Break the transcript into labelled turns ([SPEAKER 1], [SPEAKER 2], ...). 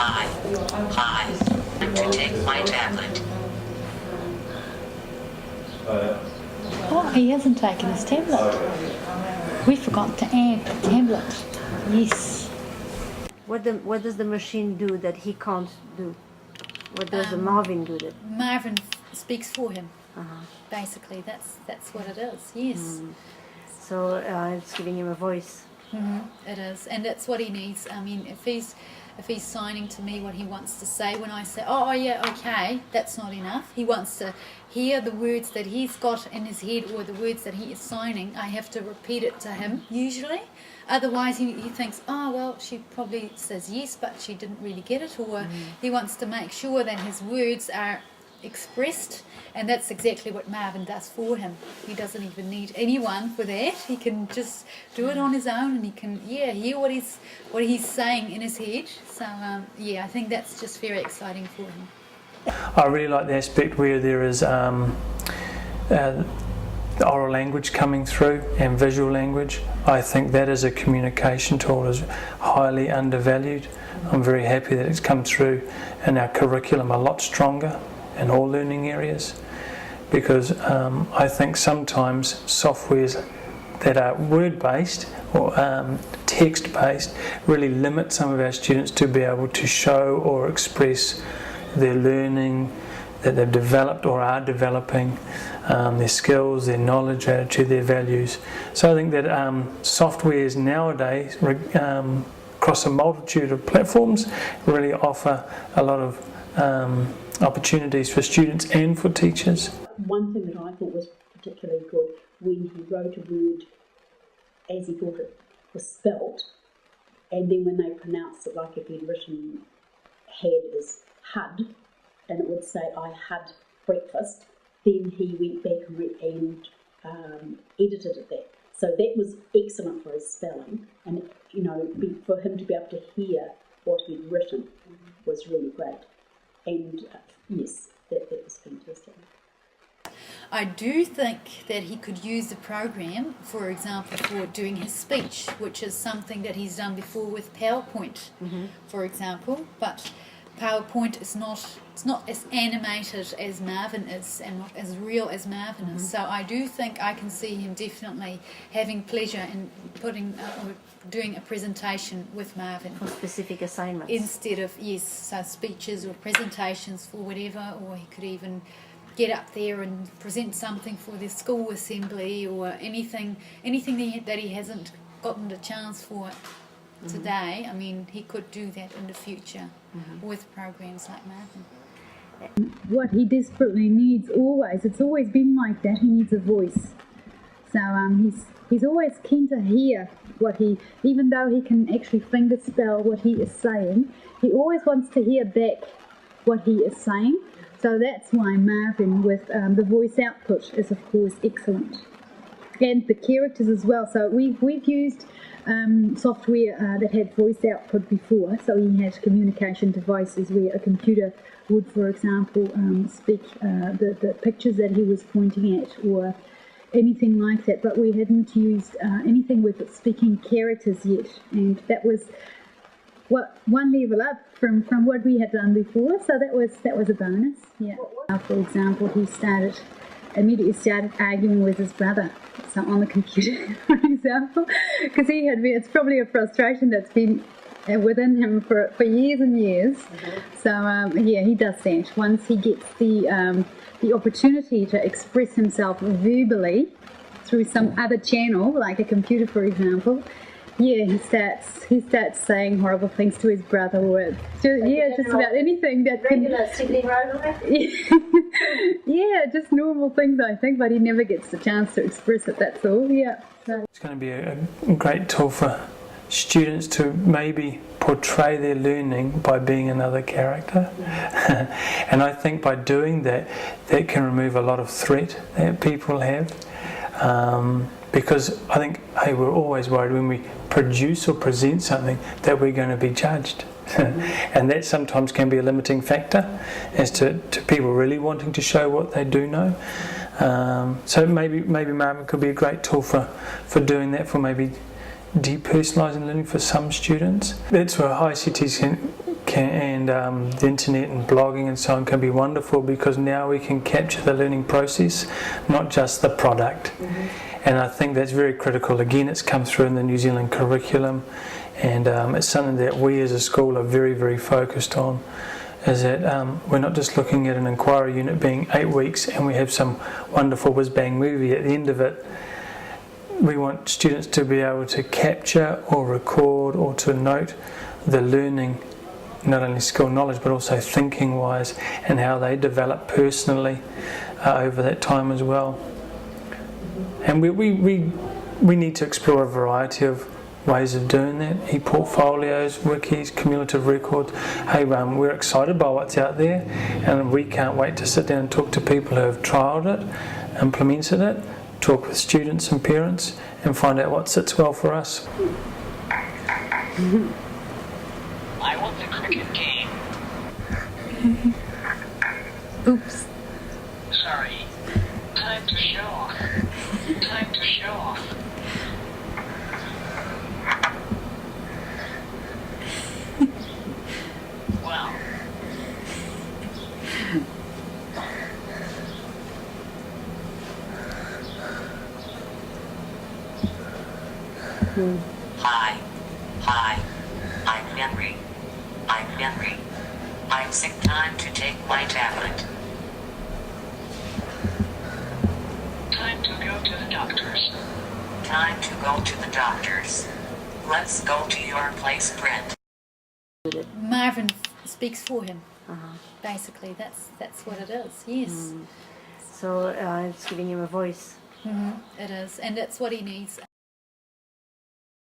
[SPEAKER 1] Hi. And to take my tablet.
[SPEAKER 2] Oh, he hasn't taken his tablet. We forgot to add the tablet. Yes.
[SPEAKER 3] What does the machine do that he can't do? What does the Marvin do that?
[SPEAKER 2] Marvin speaks for him. Basically, that's what it is. Yes.
[SPEAKER 3] So it's giving him a voice.
[SPEAKER 2] It is, and that's what he needs. I mean, if he's signing to me what he wants to say, when I say, oh yeah, okay, that's not enough. He wants to hear the words that he's got in his head or the words that he is signing. I have to repeat it to him, usually. Otherwise, he thinks, oh, well, she probably says yes, but she didn't really get it. Or he wants to make sure that his words are expressed, and that's exactly what Marvin does for him. He doesn't even need anyone for that. He can just do it on his own, and he can hear what he's saying in his head. So I think that's just very exciting for him.
[SPEAKER 4] I really like the aspect where there is the oral language coming through and visual language. I think that as a communication tool is highly undervalued. I'm very happy that it's come through in our curriculum a lot stronger in all learning areas, because I think sometimes softwares that are word-based or text-based really limit some of our students to be able to show or express their learning that they've developed or are developing, their skills, their knowledge, attitude, their values. So I think that softwares nowadays across a multitude of platforms really offer a lot of opportunities for students and for teachers.
[SPEAKER 5] One thing that I thought was particularly good, when he wrote a word as he thought it was spelt, and then when they pronounced it, like if he'd written had as had, and it would say I had breakfast, then he went back and edited it that. So that was excellent for his spelling, and for him to be able to hear what he'd written was really great. And yes, that was fantastic.
[SPEAKER 2] I do think that he could use the program, for example, for doing his speech, which is something that he's done before with PowerPoint, for example. But PowerPoint is not as animated as Marvin is, and not as real as Marvin is. So I do think I can see him definitely having pleasure in doing a presentation with Marvin.
[SPEAKER 3] For specific assignments.
[SPEAKER 2] Instead of, so speeches or presentations for whatever, or he could even get up there and present something for the school assembly or anything that he hasn't gotten the chance for today. I mean, he could do that in the future with programs like Marvin.
[SPEAKER 6] What he desperately needs it's always been like that, he needs a voice. So he's always keen to hear what even though he can actually finger spell what he is saying, he always wants to hear back what he is saying. So that's why Marvin with the voice output is of course excellent. And the characters as well. So we've used software that had voice output before. So he had communication devices where a computer would, for example, speak the pictures that he was pointing at or anything like that. But we hadn't used anything with speaking characters yet. And that was one level up from what we had done before. So that was a bonus. Yeah. For example, he immediately started arguing with his brother, so on the computer, for example, because it's probably a frustration that's been within him for years and years. So he does that. Once he gets the opportunity to express himself verbally through some other channel, like a computer, for example, he starts saying horrible things to his brother, or just about anything that
[SPEAKER 3] regular sibling rivalry.
[SPEAKER 6] Just normal things, I think, but he never gets the chance to express it. That's all. So.
[SPEAKER 4] It's going to be a great tool for students to maybe portray their learning by being another character, and I think by doing that can remove a lot of threat that people have. Because I think, we're always worried when we produce or present something that we're going to be judged. And that sometimes can be a limiting factor as to people really wanting to show what they do know. So maybe Marvin could be a great tool for doing that, for maybe depersonalising learning for some students. That's where ICTs the internet and blogging and so on can be wonderful, because now we can capture the learning process, not just the product. And I think that's very critical. Again, it's come through in the New Zealand curriculum, and it's something that we as a school are very, very focused on, is that we're not just looking at an inquiry unit being 8 weeks and we have some wonderful whiz-bang movie at the end of it. We want students to be able to capture or record or to note the learning, not only skill knowledge but also thinking wise, and how they develop personally over that time as well. And we need to explore a variety of ways of doing that, e-portfolios, wikis, cumulative records. Hey, we're excited by what's out there, and we can't wait to sit down and talk to people who have trialled it, implemented it, talk with students and parents, and find out what sits well for us.
[SPEAKER 1] I want the cricket game.
[SPEAKER 6] Oops.
[SPEAKER 1] Sorry. Time to show off. Time to show off. Well. Hi. Hi. I'm Henry. I'm Henry. I'm sick. Time to take my tablet. Time to go to the doctors. Time to go to the doctors. Let's go to your place, Brent.
[SPEAKER 2] Marvin speaks for him. Basically, that's what it is. Yes.
[SPEAKER 3] So it's giving him a voice.
[SPEAKER 2] It is, and that's what he needs.